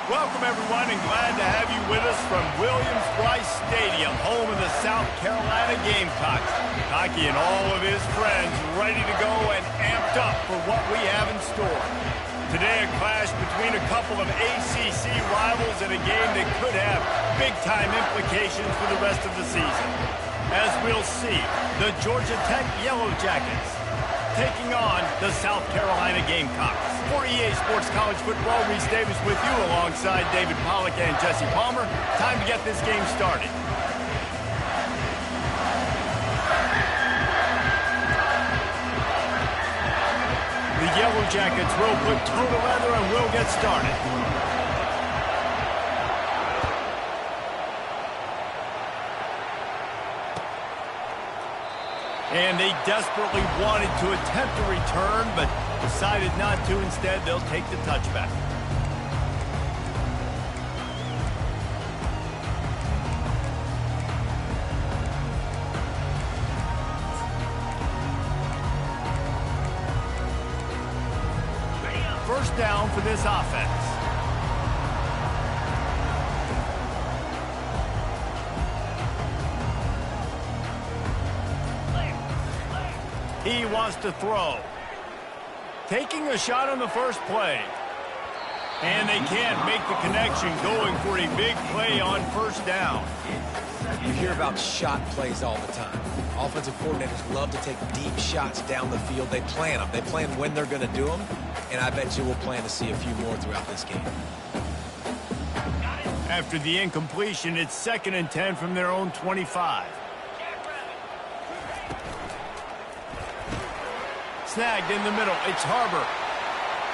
Welcome, everyone, and glad to have you with us from Williams-Brice Stadium, home of the South Carolina Gamecocks. Hockey and all of his friends ready to go and amped up for what we have in store. Today, a clash between a couple of ACC rivals in a game that could have big-time implications for the rest of the season. As we'll see, the Georgia Tech Yellow Jackets taking on the South Carolina Gamecocks. For EA Sports College Football, Reese Davis with you alongside David Pollack and Jesse Palmer. Time to get this game started. The Yellow Jackets will put toe to leather and will get started. And they desperately wanted to attempt a return, but decided not to. Instead, they'll take the touchback. First down for this offense. He wants to throw. Taking a shot on the first play. And they can't make the connection, going for a big play on first down. You hear about shot plays all the time. Offensive coordinators love to take deep shots down the field. They plan them. They plan when they're going to do them. And I bet you we'll plan to see a few more throughout this game. After the incompletion, it's 2nd and 10 from their own 25. Snagged in the middle. It's Harbor.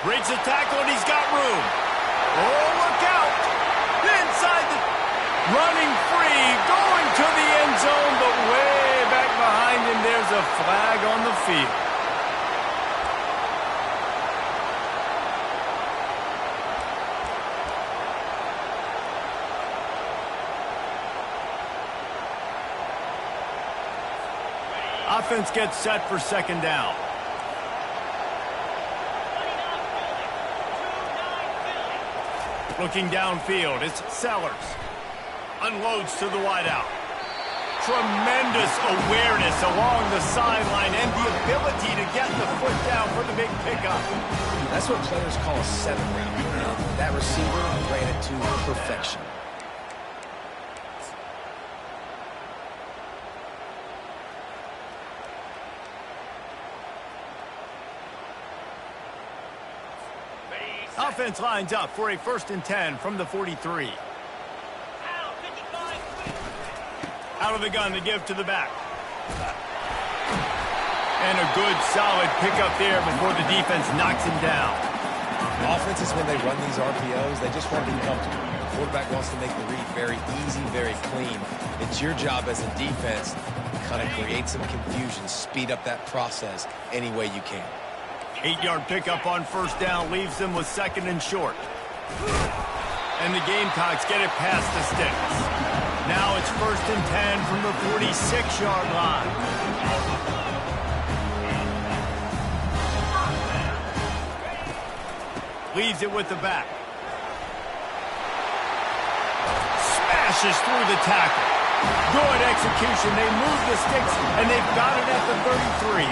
Breaks the tackle, and he's got room. Oh, look out. Inside the... Running free, going to the end zone, but way back behind him, there's a flag on the field. Offense gets set for 2nd down. Looking downfield, it's Sellers. Unloads to the wideout. Tremendous awareness along the sideline and the ability to get the foot down for the big pickup. That's what players call a 7-round. That receiver ran it to perfection. Offense lines up for a 1st and 10 from the 43. Out of the gun to give to the back. And a good, solid pickup there before the defense knocks him down. Offenses, when they run these RPOs, they just want to be comfortable. The quarterback wants to make the read very easy, very clean. It's your job as a defense to kind of create some confusion, speed up that process any way you can. 8-yard pickup on first down leaves them with 2nd and short. And the Gamecocks get it past the sticks. Now it's 1st and 10 from the 46-yard line. Leaves it with the back. Smashes through the tackle. Good execution. They move the sticks, and they've got it at the 33.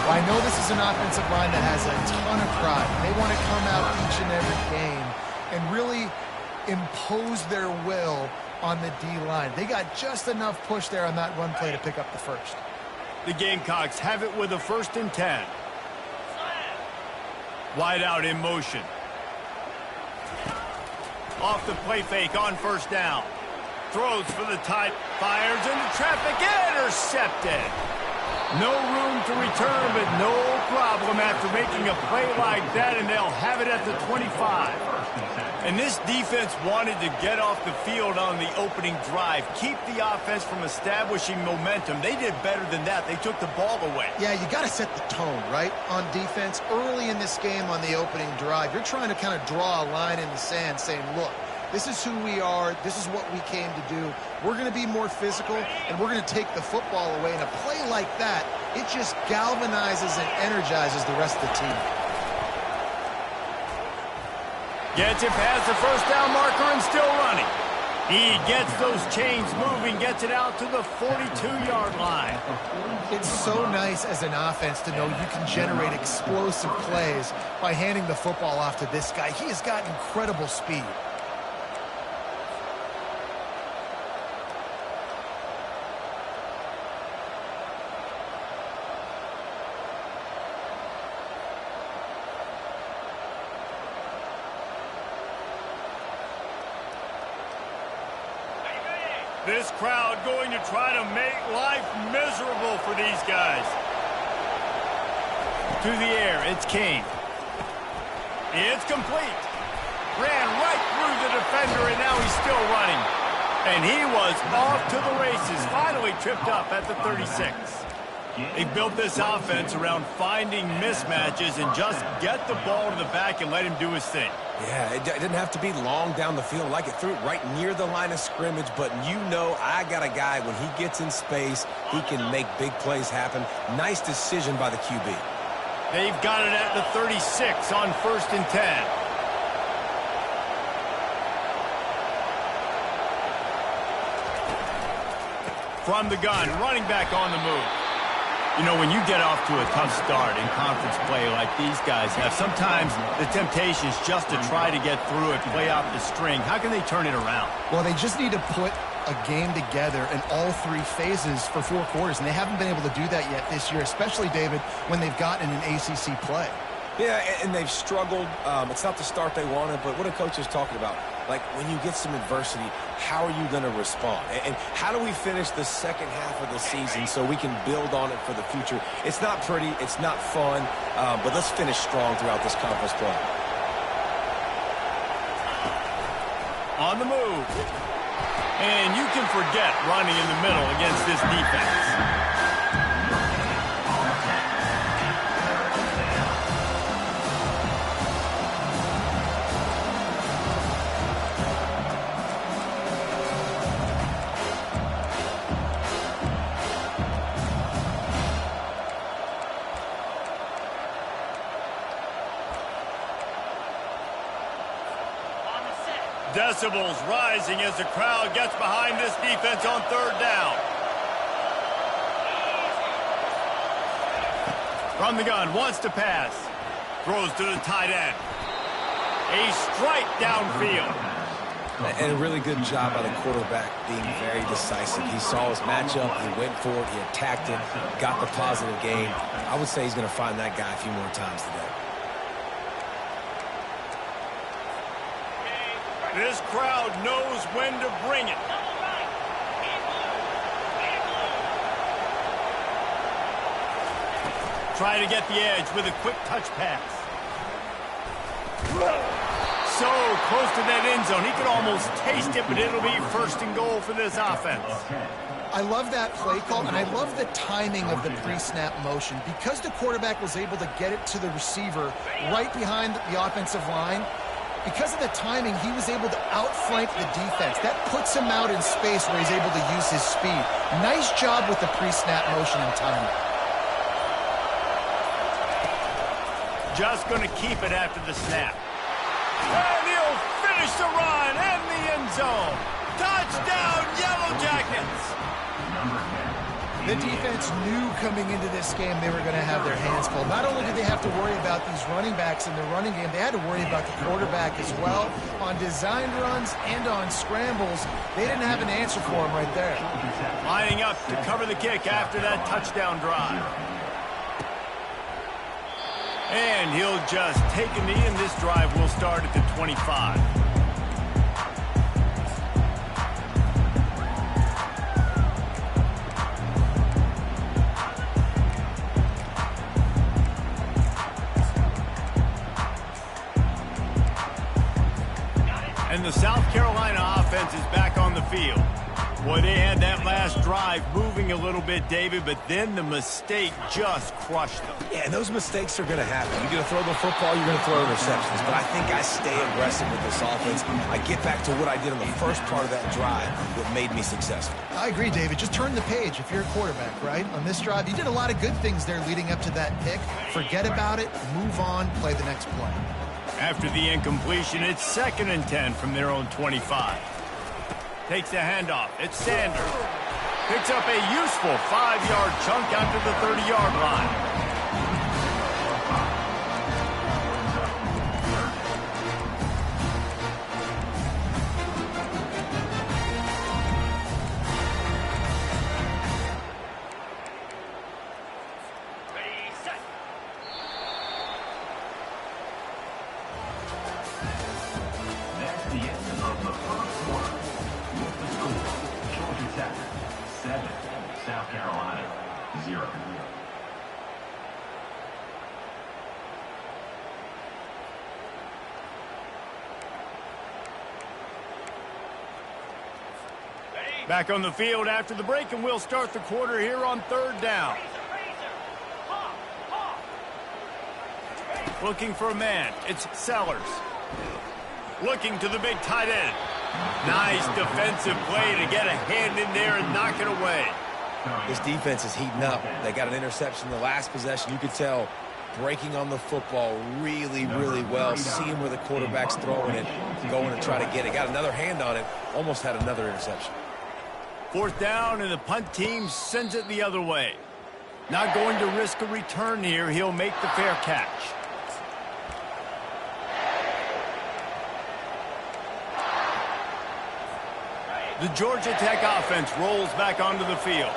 Well, I know this is an offensive line that has a ton of pride. They want to come out each and every game and really impose their will on the D-line. They got just enough push there on that run play to pick up the first. The Gamecocks have it with a 1st and 10. Wide out in motion. Off the play fake on first down. Throws for the tight, fires into traffic, intercepted. No room to return, but no problem after making a play like that, and they'll have it at the 25. And this defense wanted to get off the field on the opening drive, keep the offense from establishing momentum. They did better than that. They took the ball away. Yeah, you got to set the tone, right, on defense. Early in this game on the opening drive, you're trying to kind of draw a line in the sand saying, look, this is who we are. This is what we came to do. We're going to be more physical, and we're going to take the football away. And a play like that, it just galvanizes and energizes the rest of the team. Gets it past the first down marker and still running. He gets those chains moving, gets it out to the 42-yard line. It's so nice as an offense to know you can generate explosive plays by handing the football off to this guy. He has got incredible speed. This crowd going to try to make life miserable for these guys. Through the air, it's Kane. It's complete. Ran right through the defender, and now he's still running. And he was off to the races, finally tripped up at the 36. They built this offense around finding mismatches and just get the ball to the back and let him do his thing. Yeah, it didn't have to be long down the field. Like it threw it right near the line of scrimmage, but you know I got a guy, when he gets in space, he can make big plays happen. Nice decision by the QB. They've got it at the 36 on 1st and 10. From the gun, running back on the move. You know, when you get off to a tough start in conference play like these guys have, sometimes the temptation is just to try to get through it, play out the string. How can they turn it around? Well, they just need to put a game together in all three phases for 4 quarters, and they haven't been able to do that yet this year, especially, David, when they've gotten an ACC play. Yeah, and they've struggled. It's not the start they wanted, but what a coach is talking about. Like, when you get some adversity, how are you going to respond? And how do we finish the second half of the season so we can build on it for the future? It's not pretty. It's not fun. But let's finish strong throughout this conference play. On the move. And you can forget running in the middle against this defense. Decibels rising as the crowd gets behind this defense on 3rd down. From the gun, wants to pass. Throws to the tight end. A strike downfield. And a really good job by the quarterback being very decisive. He saw his matchup, he went for it, he attacked it, got the positive gain. I would say he's going to find that guy a few more times today. This crowd knows when to bring it. Try to get the edge with a quick touch pass. So close to that end zone. He could almost taste it, but it'll be 1st and goal for this offense. I love that play call, and I love the timing of the pre-snap motion. Because the quarterback was able to get it to the receiver right behind the offensive line, because of the timing, he was able to outflank the defense. That puts him out in space where he's able to use his speed. Nice job with the pre-snap motion and timing. Just going to keep it after the snap. And he'll finish the run and the end zone. Touchdown, Yellow Jackets! The defense knew coming into this game they were going to have their hands full. Not only did they have to worry about these running backs in the running game, they had to worry about the quarterback as well. On designed runs and on scrambles, they didn't have an answer for him right there. Lining up to cover the kick after that touchdown drive. And he'll just take a knee, and this drive will start at the 25. And the South Carolina offense is back on the field. Boy, they had that last drive moving a little bit, David, but then the mistake just crushed them. Yeah, and those mistakes are going to happen. You're going to throw the football, you're going to throw interceptions. But I think I stay aggressive with this offense. I get back to what I did on the first part of that drive that made me successful. I agree, David. Just turn the page if you're a quarterback, right? On this drive, you did a lot of good things there leading up to that pick. Forget about it, move on, play the next play. After the incompletion, it's 2nd and 10 from their own 25. Takes the handoff. It's Sanders. Picks up a useful 5-yard chunk out to the 30-yard line. South Carolina, 0. Back on the field after the break, and we'll start the quarter here on 3rd down. Looking for a man. It's Sellers. Looking to the big tight end. Nice defensive play to get a hand in there and knock it away. This defense is heating up. They got an interception in the last possession. You could tell breaking on the football really, really well, seeing where the quarterback's throwing it, going to try to get it. Got another hand on it, almost had another interception. 4th down, and the punt team sends it the other way. Not going to risk a return here. He'll make the fair catch. The Georgia Tech offense rolls back onto the field.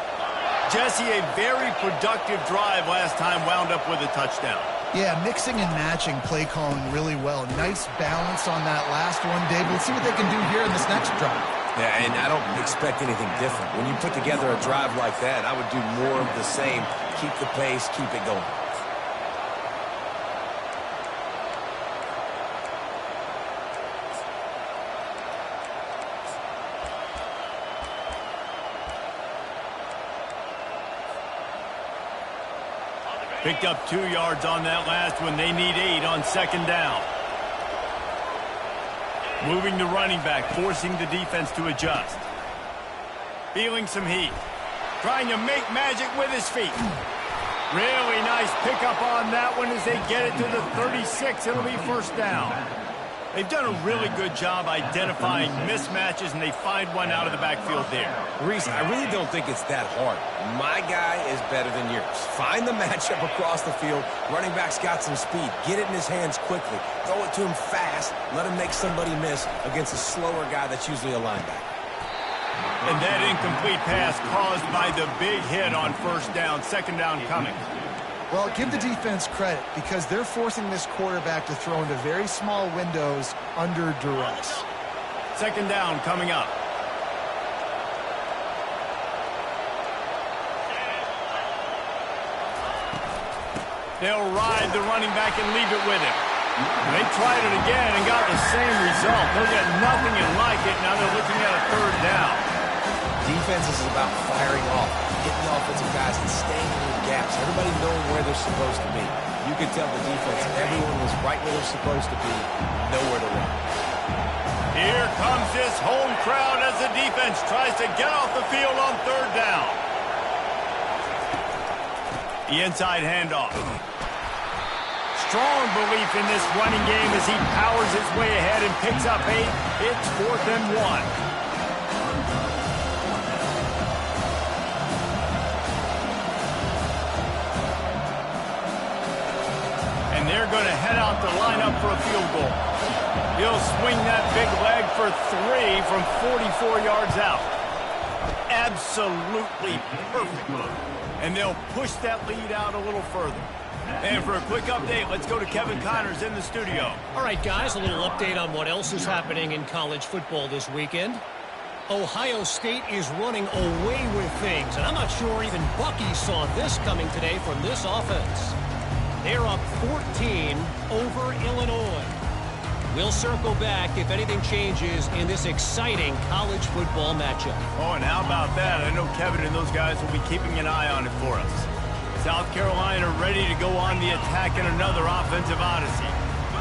Jesse, a very productive drive last time, wound up with a touchdown. Yeah, mixing and matching play calling really well. Nice balance on that last one, David. Let's see what they can do here in this next drive. Yeah, and I don't expect anything different. When you put together a drive like that, I would do more of the same. Keep the pace, keep it going. Picked up 2 yards on that last one. They need 8 on 2nd down. Moving the running back, forcing the defense to adjust. Feeling some heat. Trying to make magic with his feet. Really nice pickup on that one as they get it to the 36. It'll be 1st down. They've done a really good job identifying mismatches, and they find one out of the backfield there. Reese, I really don't think it's that hard. My guy is better than yours. Find the matchup across the field. Running back's got some speed. Get it in his hands quickly. Throw it to him fast. Let him make somebody miss against a slower guy that's usually a linebacker. And that incomplete pass caused by the big hit on 1st down. 2nd down coming. Well, give the defense credit because they're forcing this quarterback to throw into very small windows under duress. 2nd down coming up. They'll ride the running back and leave it with him. They tried it again and got the same result. They'll get nothing and like it. Now they're looking at a 3rd down. Defense is about firing off, hitting the offensive guys and staying in the gaps. Everybody knowing where they're supposed to be. You could tell the defense, everyone was right where they're supposed to be, nowhere to run. Here comes this home crowd as the defense tries to get off the field on 3rd down. The inside handoff. Strong belief in this running game as he powers his way ahead and picks up 8. It's 4th and 1. And they're going to head out to line up for a field goal. He'll swing that big leg for 3 from 44 yards out. Absolutely perfect. And they'll push that lead out a little further. And for a quick update, let's go to Kevin Connors in the studio. All right, guys, a little update on what else is happening in college football this weekend. Ohio State is running away with things, and I'm not sure even Bucky saw this coming today from this offense. They're up 14 over Illinois. We'll circle back if anything changes in this exciting college football matchup. Oh, and how about that? I know Kevin and those guys will be keeping an eye on it for us. South Carolina ready to go on the attack in another offensive odyssey.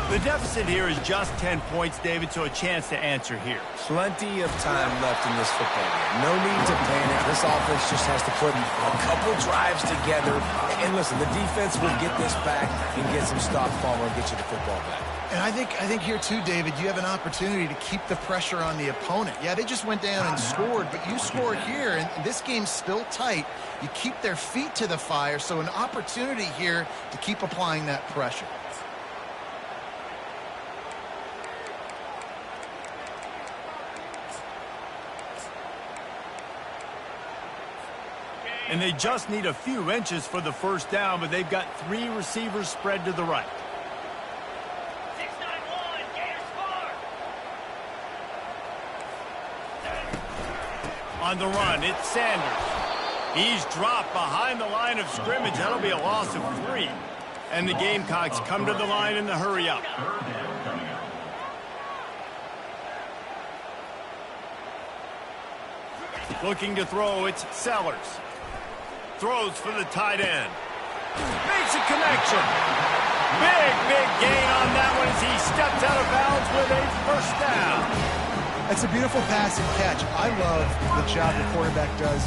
The deficit here is just 10 points, David, so a chance to answer here. Plenty of time left in this football game. No need to panic. This offense just has to put a couple drives together. And listen, the defense will get this back and get some stop, Palmer, and get you the football back. And I think here too, David, you have an opportunity to keep the pressure on the opponent. Yeah, they just went down and scored, but you score here, and this game's still tight. You keep their feet to the fire, so an opportunity here to keep applying that pressure. And they just need a few inches for the first down, but they've got 3 receivers spread to the right. 691, Gators score. On the run, it's Sanders. He's dropped behind the line of scrimmage. That'll be a loss of 3. And the Gamecocks come to the line in the hurry-up. Third down coming up. Looking to throw, it's Sellers. Throws for the tight end. Makes a connection. Big gain on that one as he steps out of bounds with a first down. That's a beautiful pass and catch. I love the job the quarterback does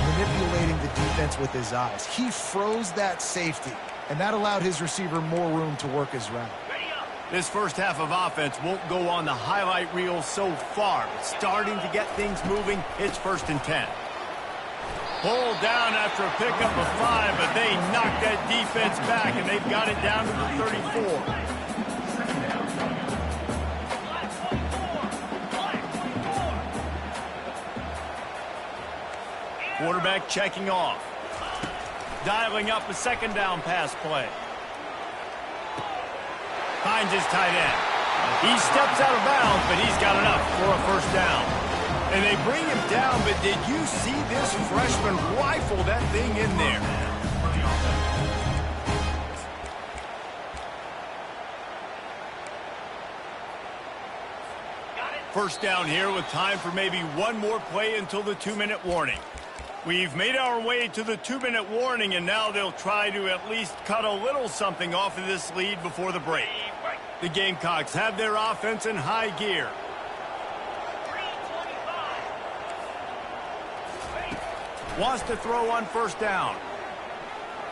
manipulating the defense with his eyes. He froze that safety, and that allowed his receiver more room to work his route. This first half of offense won't go on the highlight reel so far, but starting to get things moving. It's 1st and 10. Pulled down after a pickup of 5, but they knocked that defense back, and they've got it down to the 34. Quarterback checking off. Dialing up a 2nd down pass play. Finds his tight end. He steps out of bounds, but he's got enough for a first down. And they bring him down, but did you see this freshman rifle that thing in there? First down here with time for maybe one more play until the 2-minute warning. We've made our way to the 2-minute warning, and now they'll try to at least cut a little something off of this lead before the break. The Gamecocks have their offense in high gear. Wants to throw on first down.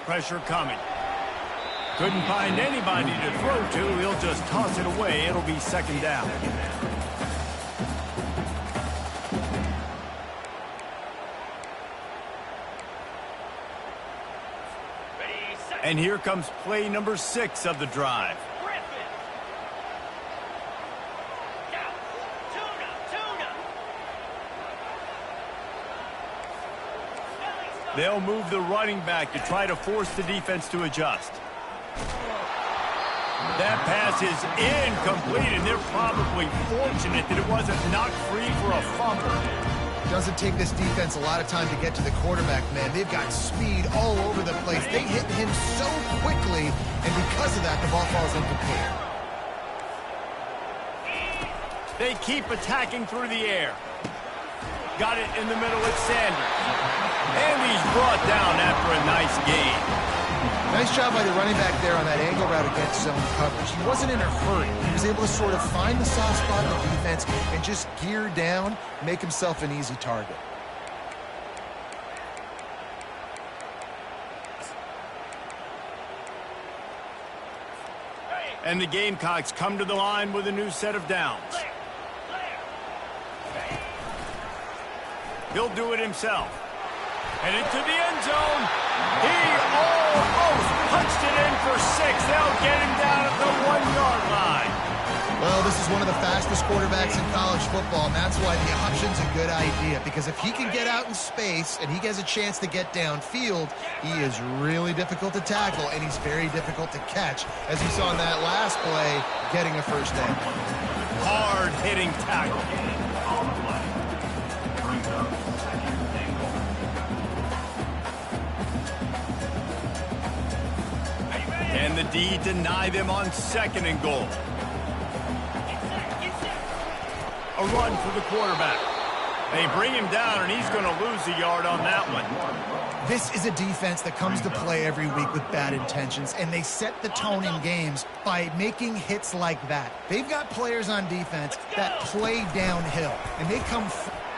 Pressure coming. Couldn't find anybody to throw to. He'll just toss it away. It'll be 2nd down. And here comes play number 6 of the drive. They'll move the running back to try to force the defense to adjust. That pass is incomplete, and they're probably fortunate that it wasn't knocked free for a fumble. Doesn't take this defense a lot of time to get to the quarterback, man. They've got speed all over the place. They hit him so quickly, and because of that, the ball falls incomplete. They keep attacking through the air. Got it in the middle with Sanders. And he's brought down after a nice gain. Nice job by the running back there on that angle route against zone coverage. He wasn't in a hurry. He was able to sort of find the soft spot in the defense and just gear down, make himself an easy target. And the Gamecocks come to the line with a new set of downs. He'll do it himself. And into the end zone. He almost punched it in for 6. They'll get him down at the 1-yard line. Well, this is one of the fastest quarterbacks in college football, and that's why the option's a good idea. Because if he can get out in space and he gets a chance to get downfield, he is really difficult to tackle, and he's very difficult to catch. As you saw in that last play, getting a first down. Hard-hitting tackle. And the D deny them on 2nd and goal. A run for the quarterback. They bring him down, and he's going to lose a yard on that one. This is a defense that comes to play every week with bad intentions, and they set the tone in games by making hits like that. They've got players on defense that play downhill, and they come...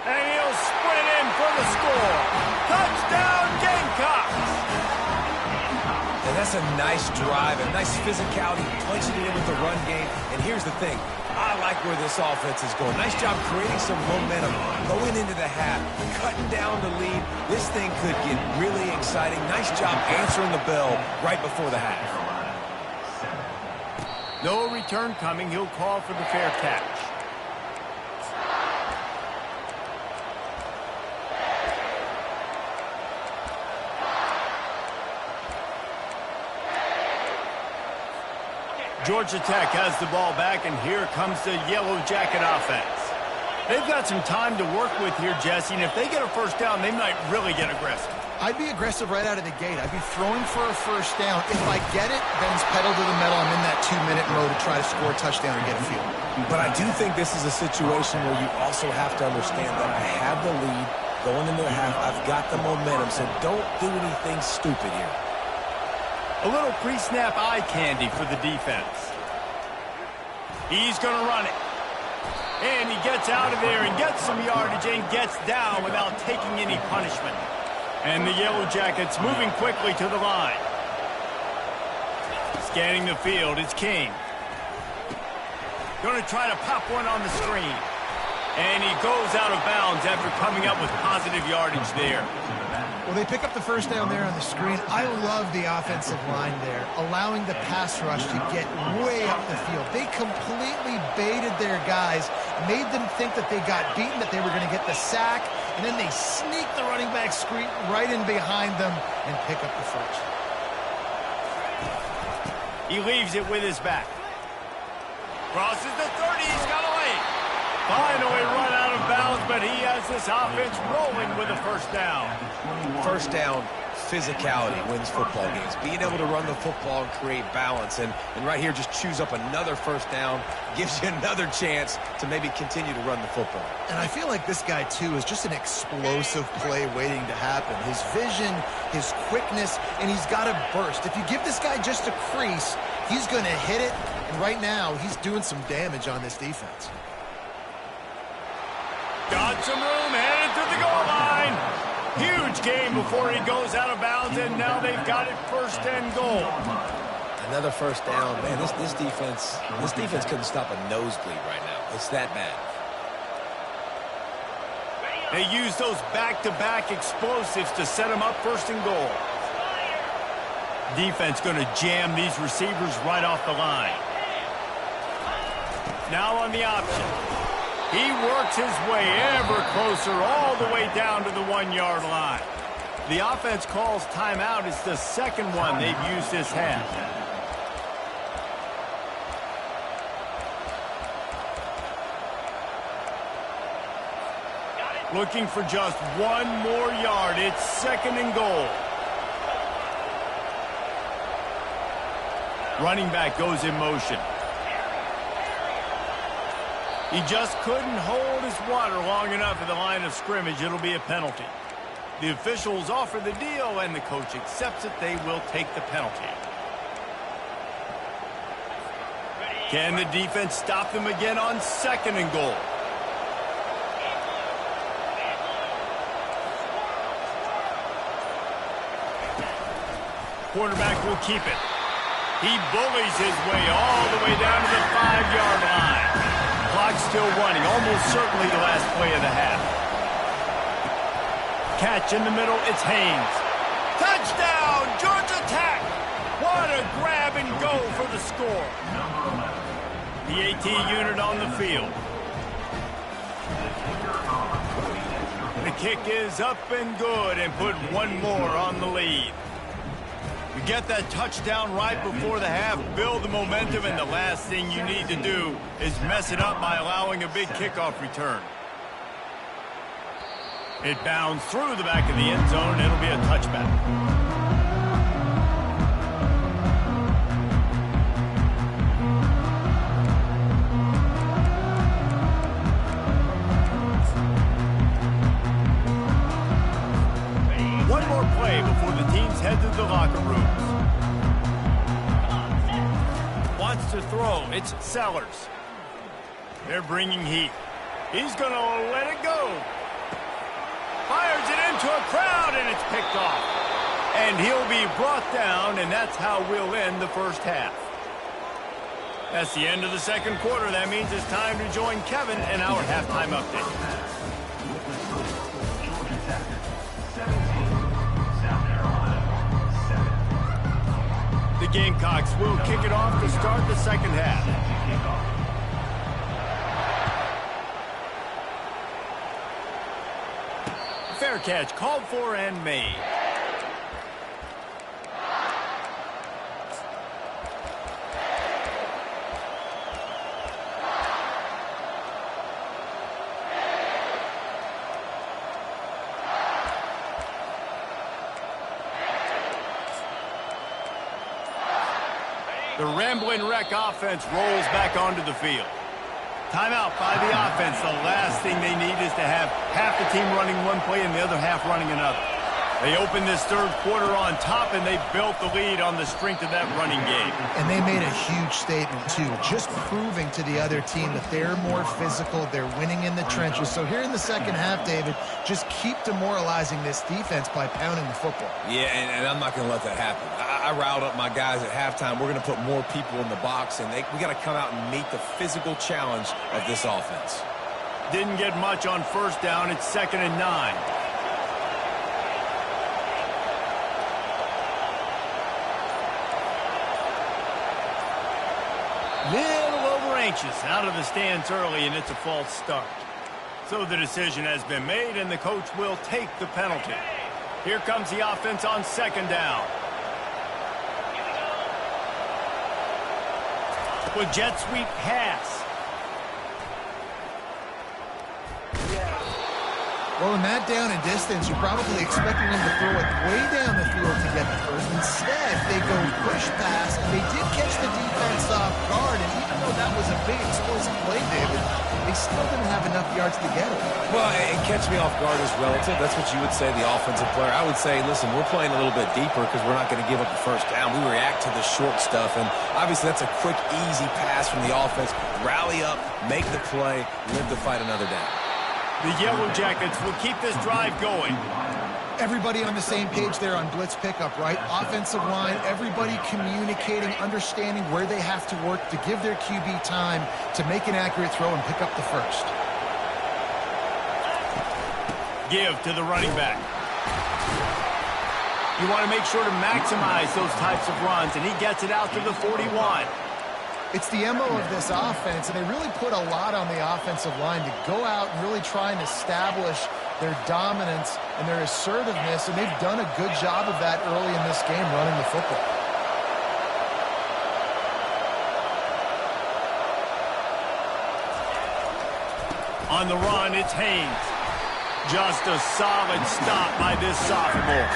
And he'll sprint in for the score. Touchdown, Gamecocks! And that's a nice drive, a nice physicality, punching it in with the run game. And here's the thing. I like where this offense is going. Nice job creating some momentum, going into the half, cutting down the lead. This thing could get really exciting. Nice job answering the bell right before the half. No return coming. He'll call for the fair catch. Georgia Tech has the ball back, and here comes the Yellow Jacket offense. They've got some time to work with here, Jesse, and if they get a first down, they might really get aggressive. I'd be aggressive right out of the gate. I'd be throwing for a first down. If I get it, then it's pedal to the metal. I'm in that 2-minute mode to try to score a touchdown or get a field. But I do think this is a situation where you also have to understand that I have the lead going into the half. I've got the momentum, so don't do anything stupid here. A little pre-snap eye candy for the defense. He's going to run it. And he gets out of there and gets some yardage and gets down without taking any punishment. And the Yellow Jackets moving quickly to the line. Scanning the field, it's King. Going to try to pop one on the screen. And he goes out of bounds after coming up with positive yardage there. Well, they pick up the first down there on the screen. I love the offensive line there, allowing the pass rush to get way up the field. They completely baited their guys, made them think that they got beaten, that they were going to get the sack, and then they sneak the running back screen right in behind them and pick up the first. He leaves it with his back. Crosses the 30, he's got away. Finally run out of bounds, but he has this offense rolling with a first down. First down, physicality wins football games. Being able to run the football and create balance. And right here, just choose up another first down, gives you another chance to maybe continue to run the football. And I feel like this guy, too, is just an explosive play waiting to happen. His vision, his quickness, and he's got a burst. If you give this guy just a crease, he's going to hit it. And right now, he's doing some damage on this defense. Got some room, headed to the goal line. Huge game before he goes out of bounds, and now they've got it first and goal. Another first down. Man, this defense couldn't stop a nosebleed right now. It's that bad. They use those back-to-back explosives to set them up first and goal. Defense going to jam these receivers right off the line. Now on the option. He works his way ever closer all the way down to the 1-yard line. The offense calls timeout. It's the second one they've used this half. Looking for just one more yard. It's second and goal. Running back goes in motion. He just couldn't hold his water long enough at the line of scrimmage. It'll be a penalty. The officials offer the deal, and the coach accepts it. They will take the penalty. Can the defense stop them again on second and goal? Quarterback will keep it. He bullies his way all the way down to the 5-yard line. Clock's still running, almost certainly the last play of the half. Catch in the middle, it's Haynes. Touchdown, Georgia Tech! What a grab and go for the score. The AT unit on the field. The kick is up and good and put one more on the lead. You get that touchdown right before the half, build the momentum, and the last thing you need to do is mess it up by allowing a big kickoff return. It bounds through the back of the end zone, and it'll be a touchback. One more play before the teams head to the locker rooms. Wants to throw. It's Sellers. They're bringing heat. He's going to let it go. Fires it into a crowd, and it's picked off. And he'll be brought down, and that's how we'll end the first half. That's the end of the second quarter. That means it's time to join Kevin in our halftime update. Georgia Tech 17, South Carolina 7. The Gamecocks will kick it off to start the second half. Fair catch called for and made. The Ramblin' Wreck offense rolls back onto the field. Timeout by the offense. The last thing they need is to have half the team running one play and the other half running another. They opened this third quarter on top, and they built the lead on the strength of that running game. And they made a huge statement, too, just proving to the other team that they're more physical, they're winning in the trenches. So here in the second half, David, just keep demoralizing this defense by pounding the football. Yeah, and I'm not going to let that happen. I riled up my guys at halftime. We're going to put more people in the box, and we got to come out and meet the physical challenge of this offense. Didn't get much on first down. It's 2nd and 9. Little over anxious, out of the stands early, and it's a false start. So the decision has been made, and the coach will take the penalty. Here comes the offense on 2nd down. With jet sweep pass. Well, in that down and distance, you're probably expecting them to throw it way down the field to get the first. Instead, they go push pass, and they did catch the defense off guard. And even though that was a big explosive play, David, they still didn't have enough yards to get it. Well, and catch me off guard is relative. That's what you would say, the offensive player. I would say, listen, we're playing a little bit deeper because we're not going to give up the first down. We react to the short stuff, and obviously that's a quick, easy pass from the offense. Rally up, make the play, live to fight another down. The Yellow Jackets will keep this drive going. Everybody on the same page there on blitz pickup, right? Offensive line, everybody communicating, understanding where they have to work to give their QB time to make an accurate throw and pick up the first. Give to the running back. You want to make sure to maximize those types of runs, and he gets it out to the 41. It's the MO of this offense, and they really put a lot on the offensive line to go out and really try and establish their dominance and their assertiveness, and they've done a good job of that early in this game running the football. On the run, it's Haynes. Just a solid stop by this sophomore.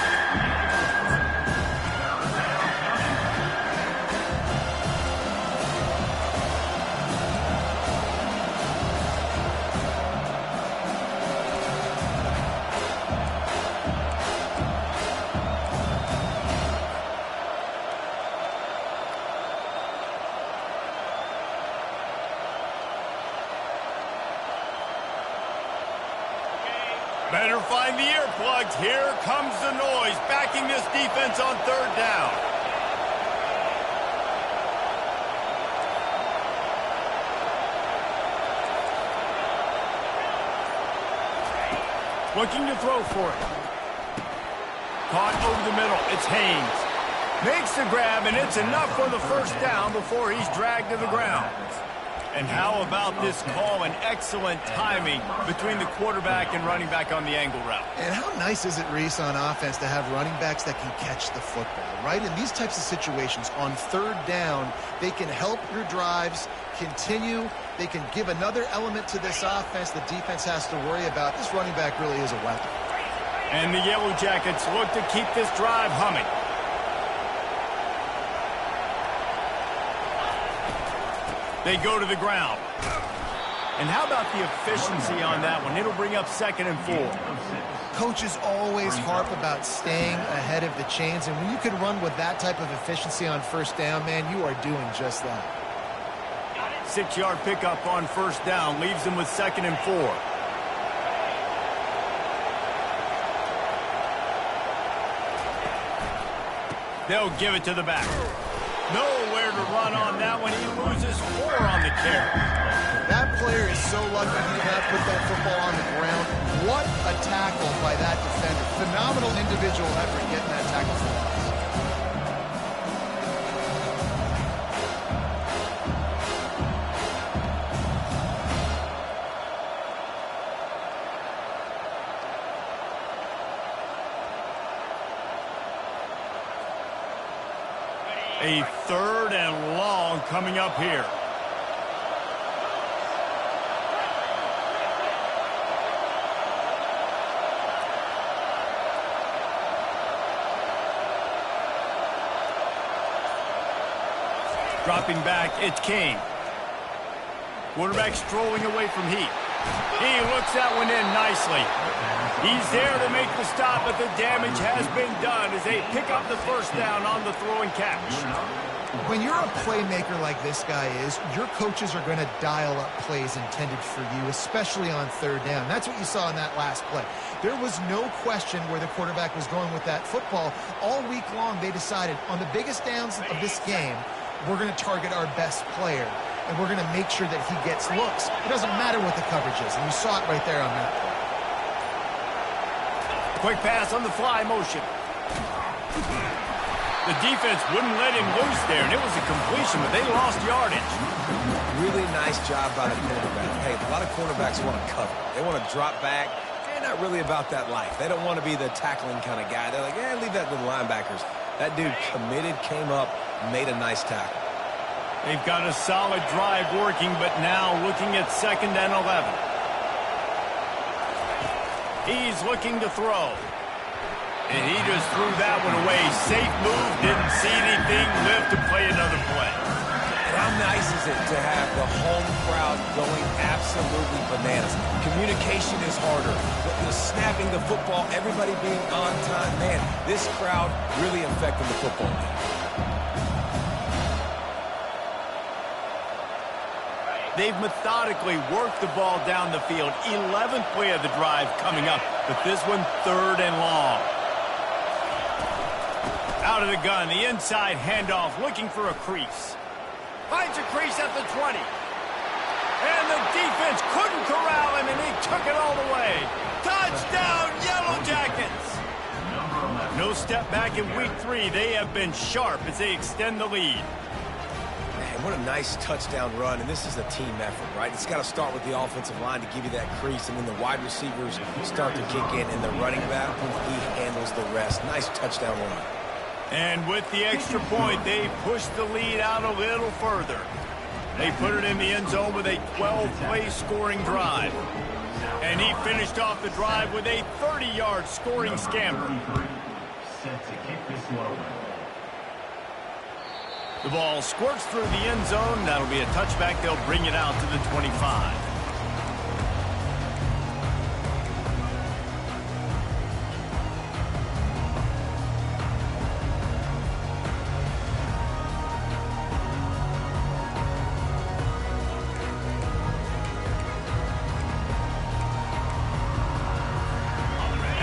Better find the earplugs. Here comes the noise, backing this defense on 3rd down. Looking to throw for it. Caught over the middle. It's Haynes. Makes the grab, and it's enough for the first down before he's dragged to the ground. And how about this call and excellent timing between the quarterback and running back on the angle route? And how nice is it, Reese, on offense to have running backs that can catch the football, right? In these types of situations, on 3rd down, they can help your drives continue. They can give another element to this offense the defense has to worry about. This running back really is a weapon. And the Yellow Jackets look to keep this drive humming. They go to the ground. And how about the efficiency on that one? It'll bring up 2nd and 4. Coaches always harp about staying ahead of the chains, and when you can run with that type of efficiency on 1st down, man, you are doing just that. 6-yard pickup on 1st down leaves them with 2nd and 4. They'll give it to the back. Nowhere to run on that one. He loses 4 on the carry. That player is so lucky he did not put that football on the ground. What a tackle by that defender. Phenomenal individual effort getting that tackle for loss. A 3rd and long coming up here. Dropping back, it's King. Quarterback strolling away from Heat. He looks that one in nicely. He's there to make the stop, but the damage has been done as they pick up the first down on the throw and catch. When you're a playmaker like this guy is, your coaches are going to dial up plays intended for you, especially on 3rd down. That's what you saw in that last play. There was no question where the quarterback was going with that football. All week long, they decided on the biggest downs of this game, we're going to target our best player, and we're going to make sure that he gets looks. It doesn't matter what the coverage is, and you saw it right there on that play. Quick pass on the fly motion. The defense wouldn't let him loose there, and it was a completion, but they lost yardage. Really nice job by the cornerback. Hey, a lot of cornerbacks want to cover. They want to drop back. They're not really about that life. They don't want to be the tackling kind of guy. They're like, leave that to the linebackers. That dude committed, came up, made a nice tackle. They've got a solid drive working, but now looking at 2nd and 11. He's looking to throw. And he just threw that one away. Safe move, didn't see anything, lived to play another play. And how nice is it to have the home crowd going absolutely bananas? Communication is harder. The snapping the football, everybody being on time. Man, this crowd really affecting the football game. They've methodically worked the ball down the field. 11th play of the drive coming up, but this one 3rd and long. Out of the gun, the inside handoff, looking for a crease. Finds a crease at the 20. And the defense couldn't corral him, and he took it all the way. Touchdown, Yellow Jackets! No step back in week 3. They have been sharp as they extend the lead. Man, what a nice touchdown run, and this is a team effort, right? It's got to start with the offensive line to give you that crease, and then the wide receivers start to kick in, and the running back, he handles the rest. Nice touchdown run. And with the extra point, they push the lead out a little further. They put it in the end zone with a 12-play scoring drive. And he finished off the drive with a 30-yard scoring scamper. Set to kick this one. The ball squirts through the end zone. That'll be a touchback. They'll bring it out to the 25.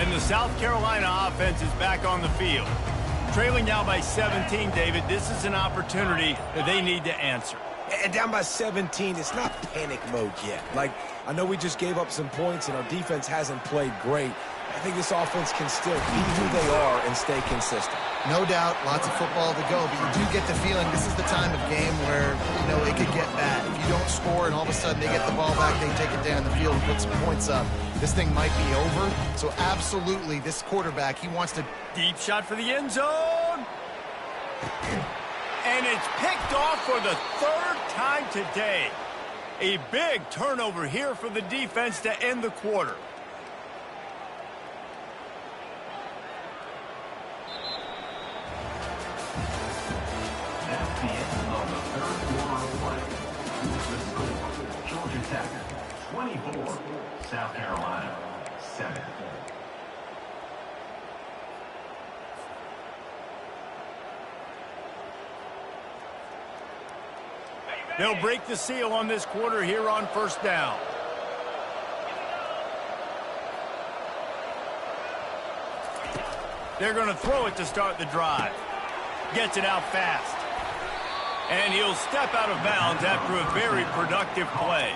And the South Carolina offense is back on the field. Trailing now by 17, David, this is an opportunity that they need to answer. And down by 17, it's not panic mode yet. Like, I know we just gave up some points and our defense hasn't played great. I think this offense can still be who they are and stay consistent. No doubt, lots of football to go, but you do get the feeling this is the time of game where, it could get bad. If you don't score and all of a sudden they get the ball back, they take it down the field and put some points up, this thing might be over. So absolutely, this quarterback, he wants to... Deep shot for the end zone. And it's picked off for the 3rd time today. A big turnover here for the defense to end the quarter. That's the end of the 3rd quarter of play. The score, Georgia Tech 24, South Carolina 7. They'll break the seal on this quarter here on 1st down. They're going to throw it to start the drive. gets it out fast. And he'll step out of bounds after a very productive play.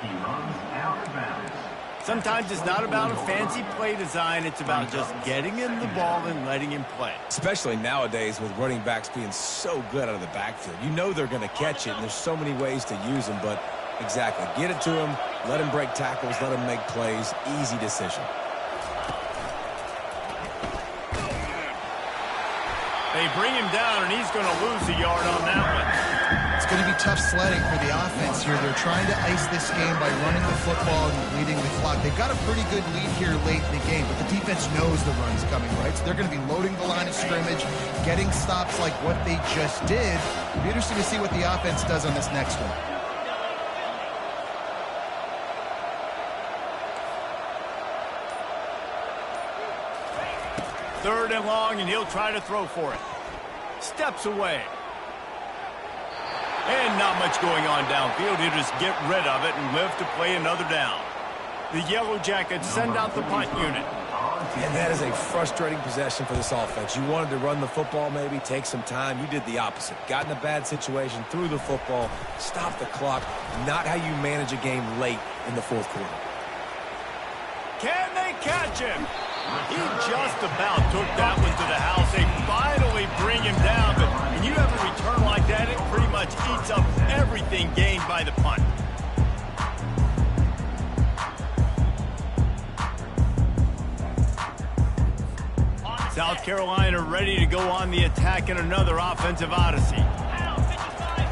He runs out of bounds. Sometimes it's not about a fancy play design. It's about just getting him the ball and letting him play. Especially nowadays with running backs being so good out of the backfield. You know they're going to catch it, and there's so many ways to use them. But exactly, get it to him, let him break tackles, let him make plays. Easy decision. They bring him down, and he's going to lose a yard on that one. It's going to be tough sledding for the offense here. They're trying to ice this game by running the football and leading the clock. They've got a pretty good lead here late in the game, but the defense knows the run's coming, right? So they're going to be loading the line of scrimmage, getting stops like what they just did. It'll be interesting to see what the offense does on this next one. Third and long, and he'll try to throw for it. Steps away. And not much going on downfield. He'll just get rid of it and live to play another down. The Yellow Jackets send out the punt unit. And that is a frustrating possession for this offense. You wanted to run the football, maybe take some time. You did the opposite. Got in a bad situation, threw the football, stopped the clock. Not how you manage a game late in the fourth quarter. Can they catch him? He just about took that one to the house. They finally bring him down, but when you have a return like that, it pretty much eats up everything gained by the punt. South Carolina ready to go on the attack in another offensive odyssey.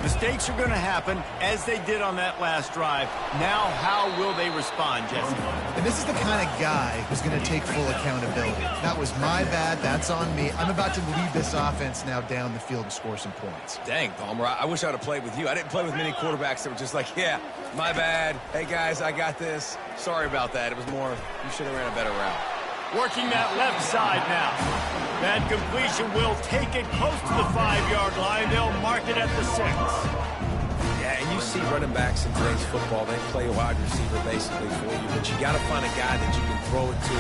Mistakes are going to happen, as they did on that last drive. Now, how will they respond, Jesse? And this is the kind of guy who's going to take full accountability. That was my bad. That's on me. I'm about to lead this offense now down the field and score some points. Dang, Palmer, I wish I would have played with you. I didn't play with many quarterbacks that were just like, yeah, my bad. Hey, guys, I got this. Sorry about that. It was more, you should have ran a better route. Working that left side now. That completion will take it close to the 5-yard line. They'll mark it at the 6. Yeah, and you see running backs in today's football, they play a wide receiver basically for you, but you got to find a guy that you can throw it to,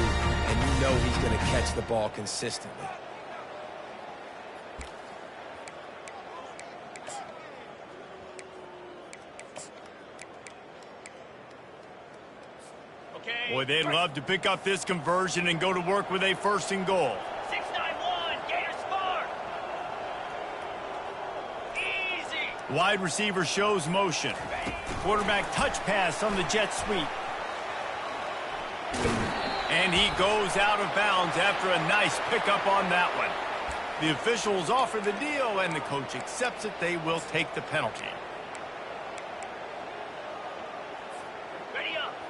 and you know he's going to catch the ball consistently. Boy, they'd love to pick up this conversion and go to work with a 1st and goal. 6-9-1, Gators spark. Easy. Wide receiver shows motion. Quarterback touch pass on the jet sweep. And he goes out of bounds after a nice pickup on that one. The officials offer the deal, and the coach accepts it. They will take the penalty.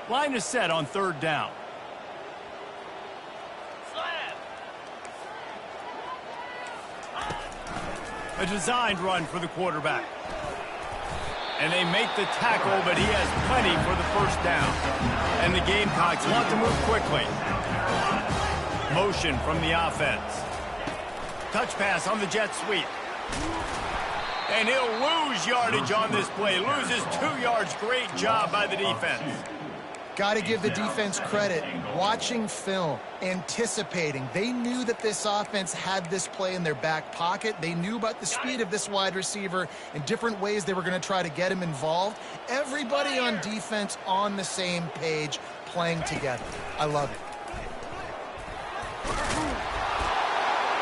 Line is set on 3rd down. Slab. A designed run for the quarterback. And they make the tackle, but he has plenty for the 1st down. And the Gamecocks want to move quickly. Motion from the offense. Touch pass on the jet sweep. And he'll lose yardage on this play. Loses 2 yards. Great job by the defense. Got to give the defense credit. Watching film, anticipating. They knew that this offense had this play in their back pocket. They knew about the speed of this wide receiver and different ways they were going to try to get him involved. Everybody on defense on the same page, playing together. I love it.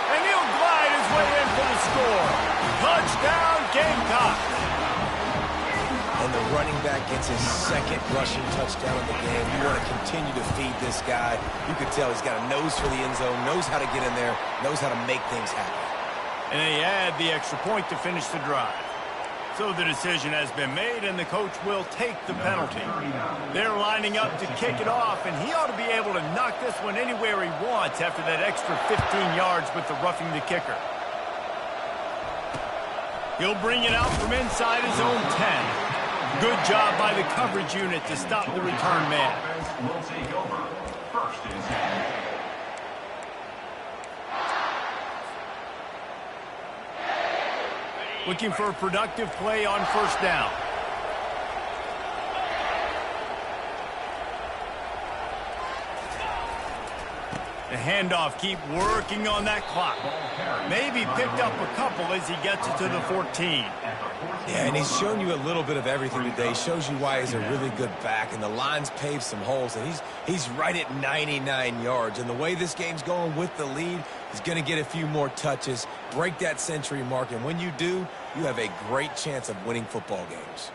And he'll glide his way in for the score. Touchdown, Gamecocks. And the running back gets his 2nd rushing touchdown of the game. You want to continue to feed this guy. You can tell he's got a nose for the end zone, knows how to get in there, knows how to make things happen. And they add the extra point to finish the drive. So the decision has been made, and the coach will take the penalty. They're lining up to kick it off, and he ought to be able to knock this one anywhere he wants after that extra 15 yards with the roughing the kicker. He'll bring it out from inside his own 10. Good job by the coverage unit to stop the return man. Will take over. 1st and 10. Looking for a productive play on 1st down. The handoff, keep working on that clock. Maybe picked up a couple as he gets it to the 14. Yeah, and he's shown you a little bit of everything today. Shows you why he's a really good back, and the line's paved some holes, and he's right at 99 yards. And the way this game's going with the lead, he's going to get a few more touches, break that century mark, and when you do, you have a great chance of winning football games.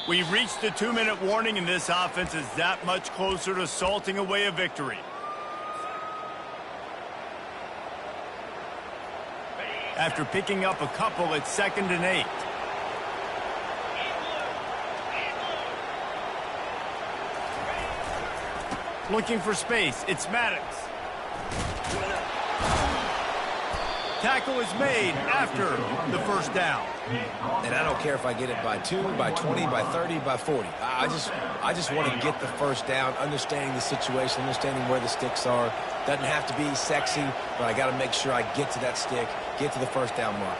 We've reached the 2-minute warning, and this offense is that much closer to salting away a victory. After picking up a couple, it's 2nd and 8. Looking for space, it's Maddox. Tackle is made after the first down. And I don't care if I get it by 2, by 20, by 30, by 40. I just want to get the first down, understanding the situation, understanding where the sticks are. Doesn't have to be sexy, but I got to make sure I get to that stick, get to the first down mark.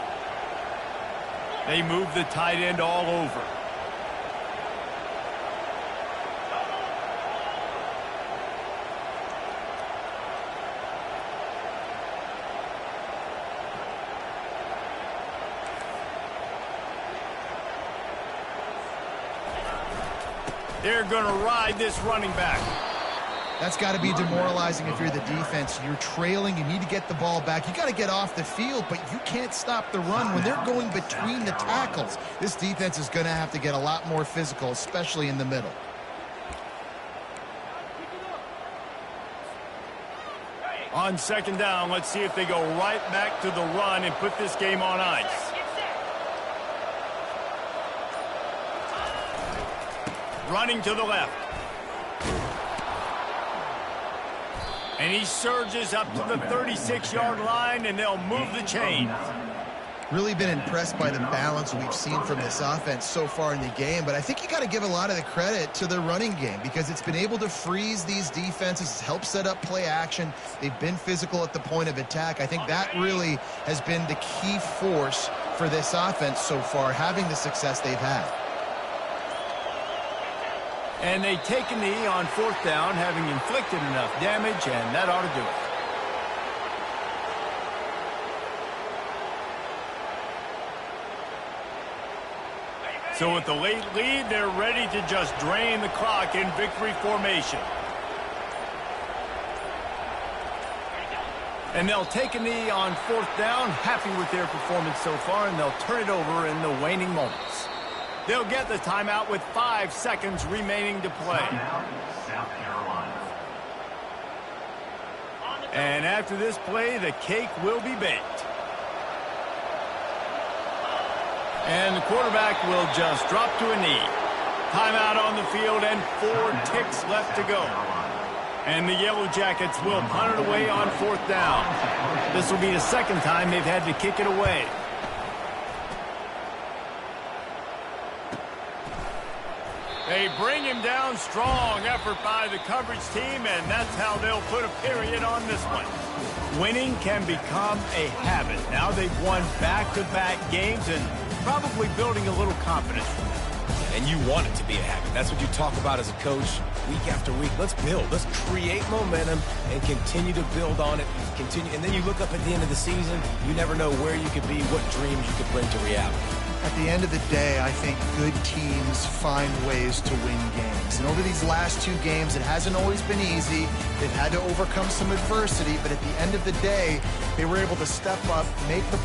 They move the tight end all over. They're going to ride this running back. That's got to be demoralizing if you're the defense. You're trailing. You need to get the ball back. You got to get off the field, but you can't stop the run when they're going between the tackles. This defense is going to have to get a lot more physical, especially in the middle. On 2nd down, let's see if they go right back to the run and put this game on ice. Running to the left. And he surges up to the 36-yard line, and they'll move the chains. Really been impressed by the balance we've seen from this offense so far in the game, but I think you got to give a lot of the credit to the running game because it's been able to freeze these defenses, it's helped set up play action. They've been physical at the point of attack. I think that really has been the key force for this offense so far, having the success they've had. And they take a knee on 4th down, having inflicted enough damage, and that ought to do it. So with the late lead, they're ready to just drain the clock in victory formation. And they'll take a knee on 4th down, happy with their performance so far, and they'll turn it over in the waning moments. They'll get the timeout with 5 seconds remaining to play. South Carolina. And after this play, the cake will be baked. And the quarterback will just drop to a knee. Timeout on the field and 4 ticks left to go. And the Yellow Jackets will punt it away on 4th down. This will be the 2nd time they've had to kick it away. They bring him down. Strong effort by the coverage team, and that's how they'll put a period on this one. Winning can become a habit. Now they've won back-to-back games and probably building a little confidence. And you want it to be a habit. That's what you talk about as a coach week after week. Let's build. Let's create momentum and continue to build on it. And then you look up at the end of the season, you never know where you could be, what dreams you could bring to reality. At the end of the day, I think good teams find ways to win games. And over these last 2 games, it hasn't always been easy. They've had to overcome some adversity, but at the end of the day, they were able to step up, make the